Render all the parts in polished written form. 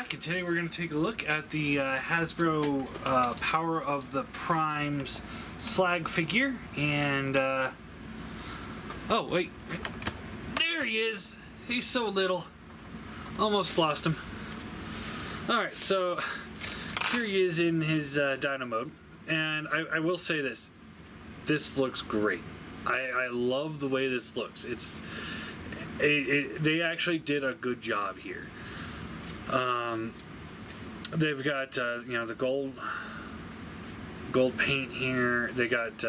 back, and today we're going to take a look at the Hasbro Power of the Primes Slag figure. And oh wait, there he is. He's so little, almost lost him. Alright, so here he is in his Dino mode, and I will say this looks great. I love the way this looks. They actually did a good job here. They've got you know, the gold paint here. They got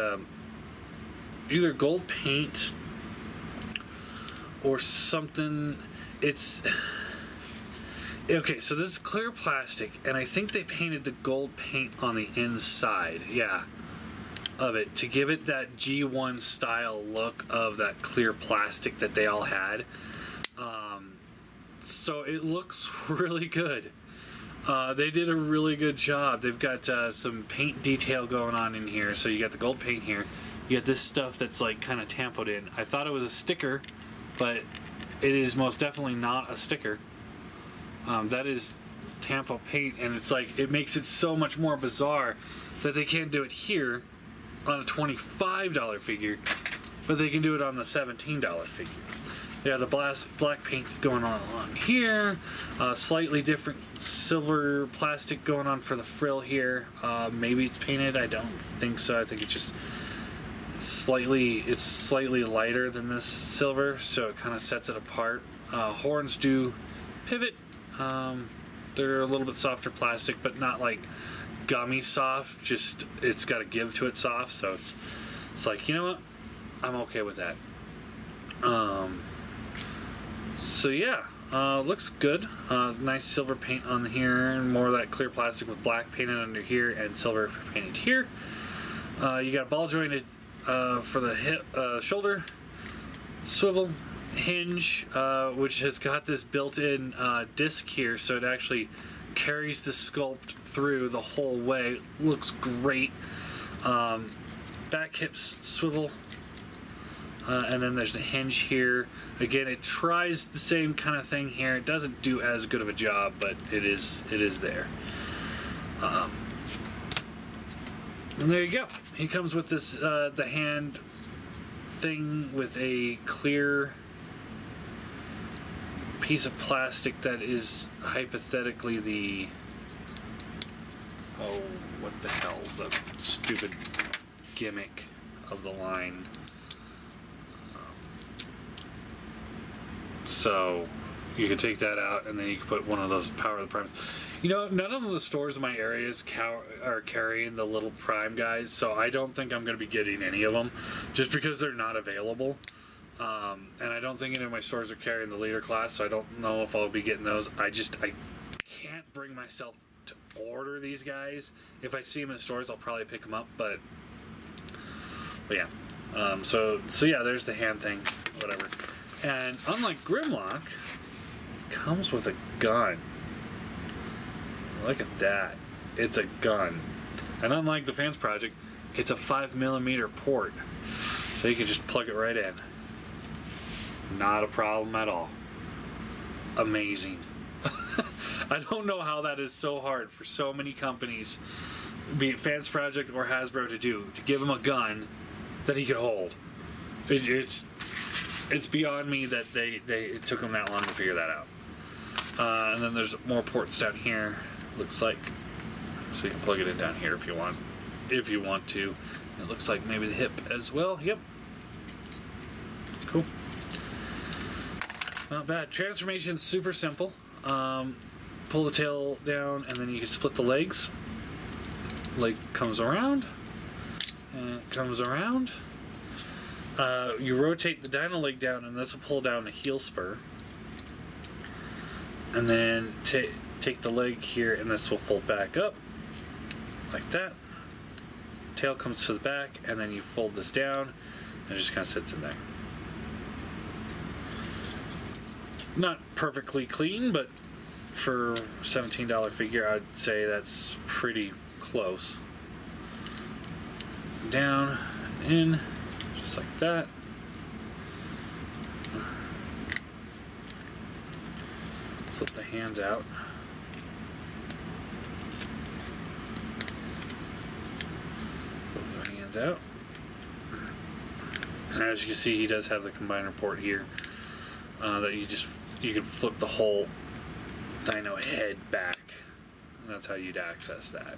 either gold paint or something. It's okay. So this is clear plastic, and I think they painted the gold paint on the inside. Yeah. Of it to give it that G1 style look of that clear plastic that they all had. So it looks really good. They did a really good job. They've got some paint detail going on in here. So you got the gold paint here. You got this stuff that's like kind of tampoed in. I thought it was a sticker, but it is most definitely not a sticker. That is tampo paint, and it's like, it makes it so much more bizarre that they can't do it here on a $25 figure, but they can do it on the $17 figure. Yeah, the black paint going on here, slightly different silver plastic going on for the frill here. Maybe it's painted. I don't think so. I think it's just slightly lighter than this silver, so it kind of sets it apart. Horns do pivot. They're a little bit softer plastic, but not like gummy soft, just it's got a give to it soft, so it's like, you know what, I'm okay with that. So yeah, looks good. Nice silver paint on here, and more of that clear plastic with black painted under here and silver painted here. You got ball jointed for the hip, shoulder, swivel hinge, which has got this built-in disc here, so it actually carries the sculpt through the whole way. Looks great. Back hips swivel, and then there's a hinge here. Again, it tries the same kind of thing here. It doesn't do as good of a job, but it is there. And there you go. He comes with this the hand thing with a clear piece of plastic that is hypothetically the, oh, what the hell, the stupid gimmick of the line. So you can take that out, and then you can put one of those Power of the Primes. You know, none of the stores in my areas are carrying the little Prime guys, so I don't think I'm going to be getting any of them, just because they're not available. And I don't think any of my stores are carrying the leader class, so I don't know if I'll be getting those. I can't bring myself to order these guys. If I see them in stores, I'll probably pick them up, but yeah. So yeah, there's the hand thing, whatever. And unlike Grimlock, it comes with a gun. Look at that. It's a gun. And unlike the Fans Project, it's a 5mm port. So you can just plug it right in. Not a problem at all. Amazing. I don't know how that is so hard for so many companies, be it Fans Project or Hasbro, to do, to give him a gun that he could hold. It's beyond me that it took them that long to figure that out. And then there's more ports down here, looks like. So you can plug it in down here if you want to. It looks like maybe the hip as well. Yep. Cool. Not bad. Transformation's super simple. Pull the tail down, and then you can split the legs. Leg comes around, and it comes around. You rotate the dino leg down, and this will pull down the heel spur. And then take the leg here, and this will fold back up, like that. Tail comes to the back, and then you fold this down, and it just kind of sits in there. Not perfectly clean, but for $17 figure, I'd say that's pretty close. Down and in, just like that. Flip the hands out. combines out. And as you can see, he does have the combiner port here that you can flip the whole dyno head back. And that's how you'd access that.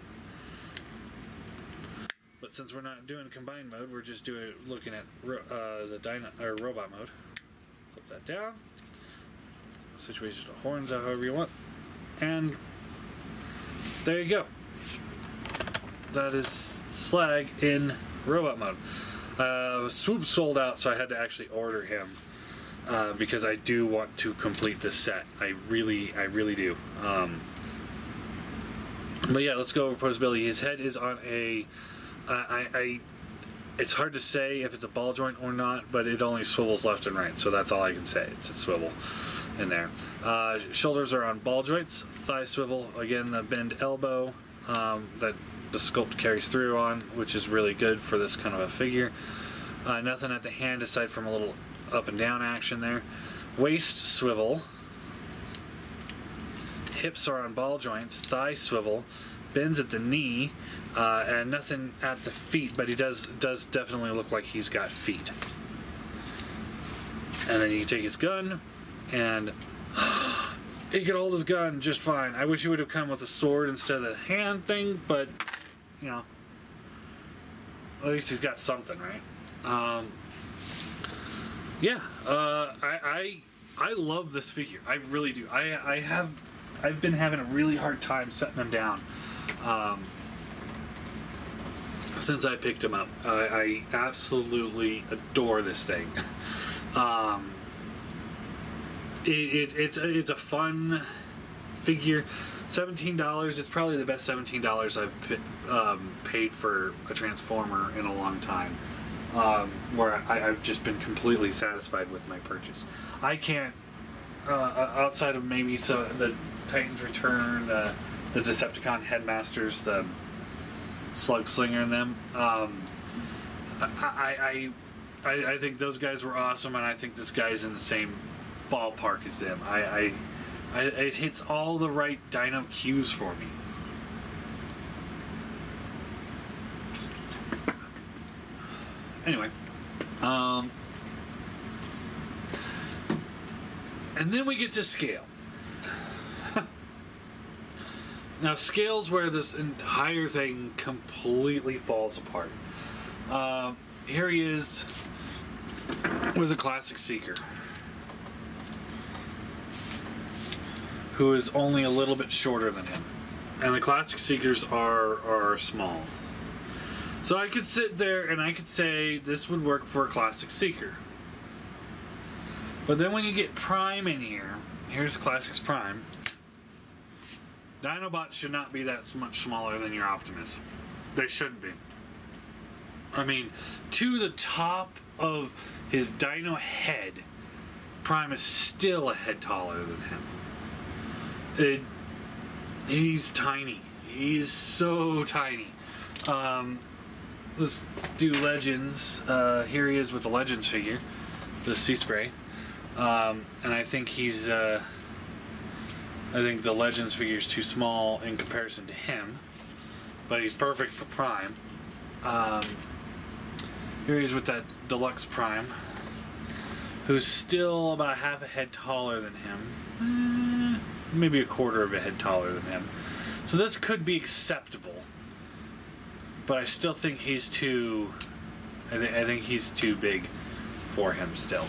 But since we're not doing combine mode, we're just looking at the robot mode. Flip that down. Situation the horns out however you want. And there you go. That is Slag in robot mode. Swoop sold out, so I had to actually order him because I do want to complete this set. I really do. But yeah, let's go over posability. His head is on a. It's hard to say if it's a ball joint or not, but it only swivels left and right, so that's all I can say. It's a swivel in there. Shoulders are on ball joints. Thigh swivel, again, the bend elbow that the sculpt carries through on, which is really good for this kind of a figure. Nothing at the hand aside from a little up and down action there. Waist swivel. Hips are on ball joints. Thigh swivel. Bends at the knee. And nothing at the feet, but he does definitely look like he's got feet. And then you take his gun, and he could hold his gun just fine. I wish he would have come with a sword instead of the hand thing, but, you know, at least he's got something, right? Yeah, I love this figure. I really do. I've been having a really hard time setting him down. Since I picked him up. I absolutely adore this thing. It's a fun figure. $17. It's probably the best $17 I've paid for a Transformer in a long time. Where I've just been completely satisfied with my purchase. I can't, outside of maybe the Titans Return, the Decepticon Headmasters, the Slug Slinger and them. I think those guys were awesome, and I think this guy's in the same ballpark as them. It hits all the right dyno cues for me. Anyway, and then we get to scale. Now, scale's where this entire thing completely falls apart. Here he is with a Classic Seeker, who is only a little bit shorter than him. And the Classic Seekers are small. So I could sit there and I could say this would work for a Classic Seeker. But then when you get Prime in here, here's Classics Prime. Dinobots should not be that much smaller than your Optimus. They shouldn't be. I mean, to the top of his dino head, Prime is still a head taller than him. He's tiny. He's so tiny. Let's do Legends. Here he is with the Legends figure, the Sea Spray. And I think he's... I think the Legends figure is too small in comparison to him, but he's perfect for Prime. Here he is with that Deluxe Prime, who's still about half a head taller than him. Maybe a quarter of a head taller than him. So this could be acceptable, but I still think he's too... I think he's too big for him still.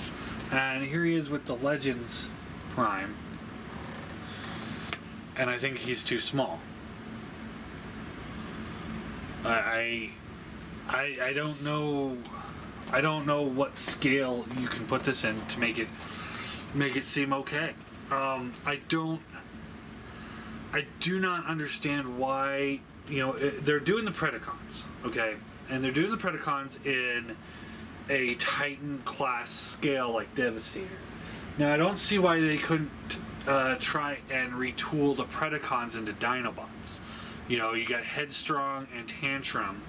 And here he is with the Legends Prime, and I think he's too small. I don't know. I don't know what scale you can put this in to make it seem okay. I do not understand why, they're doing the Predacons, okay, and they're doing the Predacons in a Titan class scale like Devastator. Now I don't see why they couldn't try and retool the Predacons into Dinobots. You got Headstrong and Tantrum,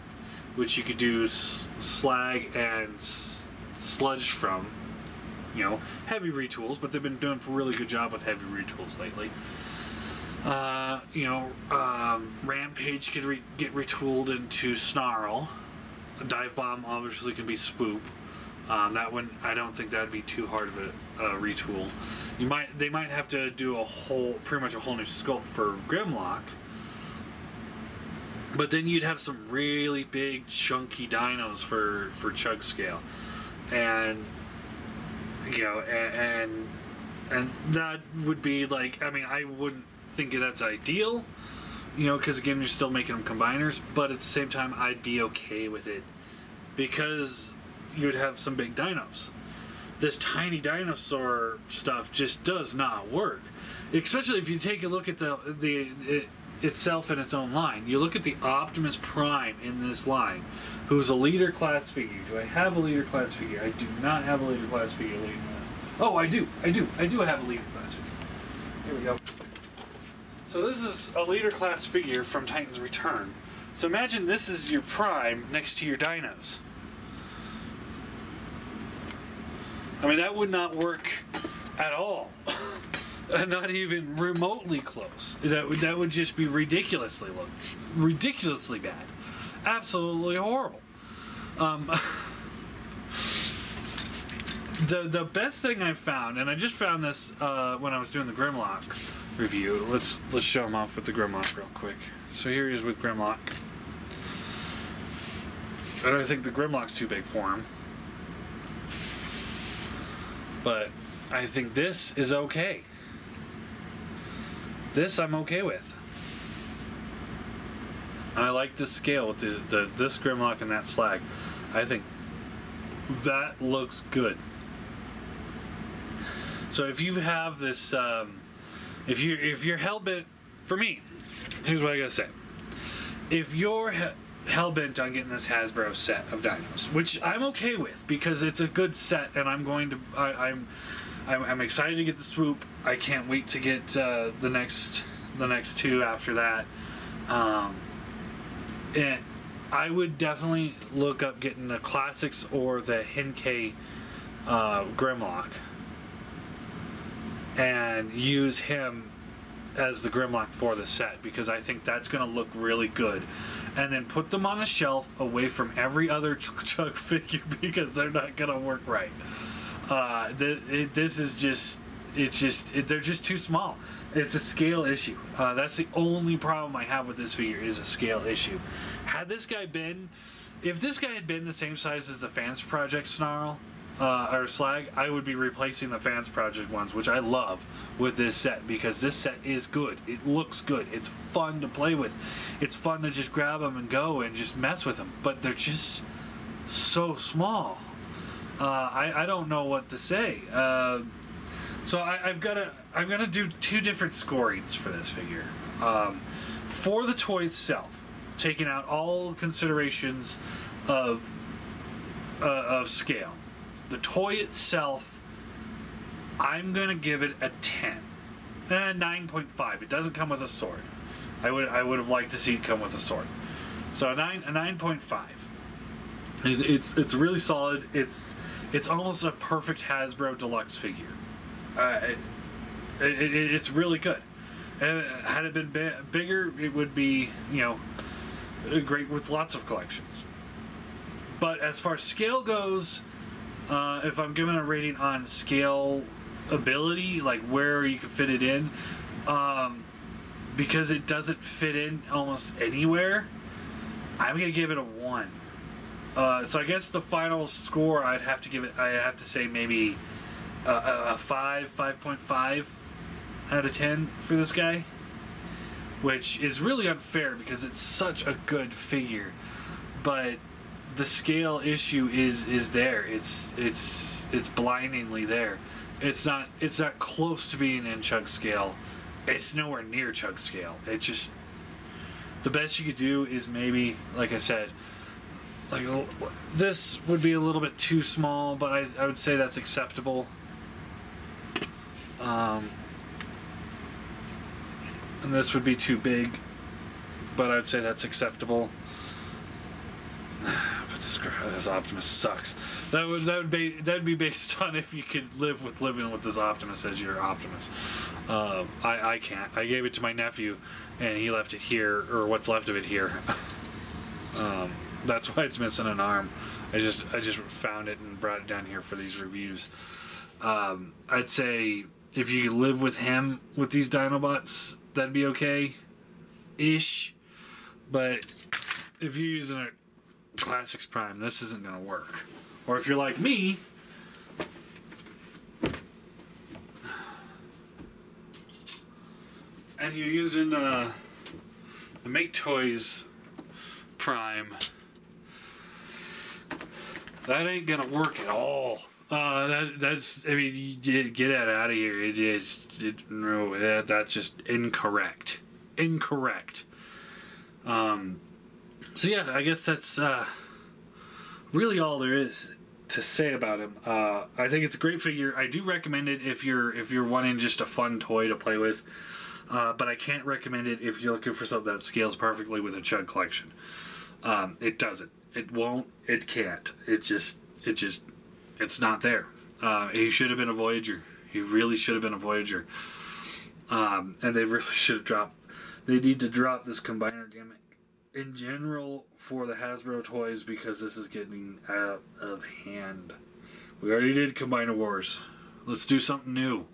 which you could do Slag and Sludge from. Heavy retools, but they've been doing a really good job with heavy retools lately. Rampage could get retooled into Snarl. A dive bomb obviously can be swoop. That one, I don't think that'd be too hard of a retool. They might have to do pretty much a whole new sculpt for Grimlock. But then you'd have some really big, chunky dinos for Chug Scale, and and that would be like, I mean, I wouldn't think that's ideal, because again, you're still making them combiners. But at the same time, I'd be okay with it because you would have some big dinos. This tiny dinosaur stuff just does not work, especially if you take a look at itself in its own line. You look at the Optimus Prime in this line, who's a leader class figure. Do I have a leader class figure? I do not have a leader class figure. Oh, I do have a leader class figure. Here we go. So this is a leader class figure from Titan's Return. So imagine this is your Prime next to your dinos. I mean, that would not work at all. Not even remotely close. That would just be ridiculously bad, absolutely horrible. The best thing I found, and I just found this when I was doing the Grimlock review. Let's show him off with the Grimlock real quick. So here he is with Grimlock, and I think the Grimlock's too big for him, but I think this is okay. This I'm okay with. I like the scale with this Grimlock and that Slag. I think that looks good. So if you have this, if you're hell-bent, for me, here's what I gotta say. If you're hell-bent on getting this Hasbro set of dinos, which I'm okay with because it's a good set, and I'm excited to get the swoop. I can't wait to get the next two after that. And I would definitely look up getting the classics or the Henkei Grimlock and use him as the Grimlock for the set, because I think that's going to look really good. And then put them on a shelf away from every other Chug figure because they're not going to work right. This is just, they're just too small. It's a scale issue. That's the only problem I have with this figure, is a scale issue. If this guy had been the same size as the Fans Project Snarl, or Slag, I would be replacing the Fans Project ones, which I love, with this set, because this set is good. It looks good. It's fun to play with. It's fun to just grab them and go and just mess with them, but they're just so small. I don't know what to say. So I'm gonna do two different scorings for this figure. For the toy itself, taking out all considerations of scale, the toy itself, I'm gonna give it a 10, 9.5. It doesn't come with a sword. I would have liked to see it come with a sword. So a 9.5. It's really solid. It's almost a perfect Hasbro Deluxe figure. It's really good. Had it been bigger, it would be, great with lots of collections. But as far as scale goes, if I'm giving a rating on scale ability, like where you can fit it in, because it doesn't fit in almost anywhere, I'm gonna give it a 1. So I guess the final score I have to say maybe a 5.5 out of 10 for this guy, which is really unfair because it's such a good figure, but the scale issue is there. It's blindingly there. It's not close to being in Chug scale. It's nowhere near Chug scale. It just, the best you could do is maybe, like I said, like this would be a little bit too small, but I would say that's acceptable. And this would be too big, but I'd say that's acceptable. But this Optimus sucks. That would be based on if you could live with living with this Optimus as your Optimus. I can't. I gave it to my nephew, and he left it here, or what's left of it here. That's why it's missing an arm. I just found it and brought it down here for these reviews. I'd say if you could live with him with these Dinobots, that'd be okay-ish. But if you're using a Classics Prime, this isn't going to work. Or if you're like me, and you're using the Make Toys Prime, that ain't gonna work at all. That's, I mean, you get that out of here. No, that's just incorrect. Incorrect. So yeah, I guess that's really all there is to say about him. I think it's a great figure. I do recommend it if you're wanting just a fun toy to play with. But I can't recommend it if you're looking for something that scales perfectly with a Chug collection. It doesn't. It won't. It can't. It's not there. He should have been a Voyager. He really should have been a Voyager. And they really should have dropped. They need to drop this combiner gimmick in general for the Hasbro toys because this is getting out of hand. We already did Combiner Wars. Let's do something new.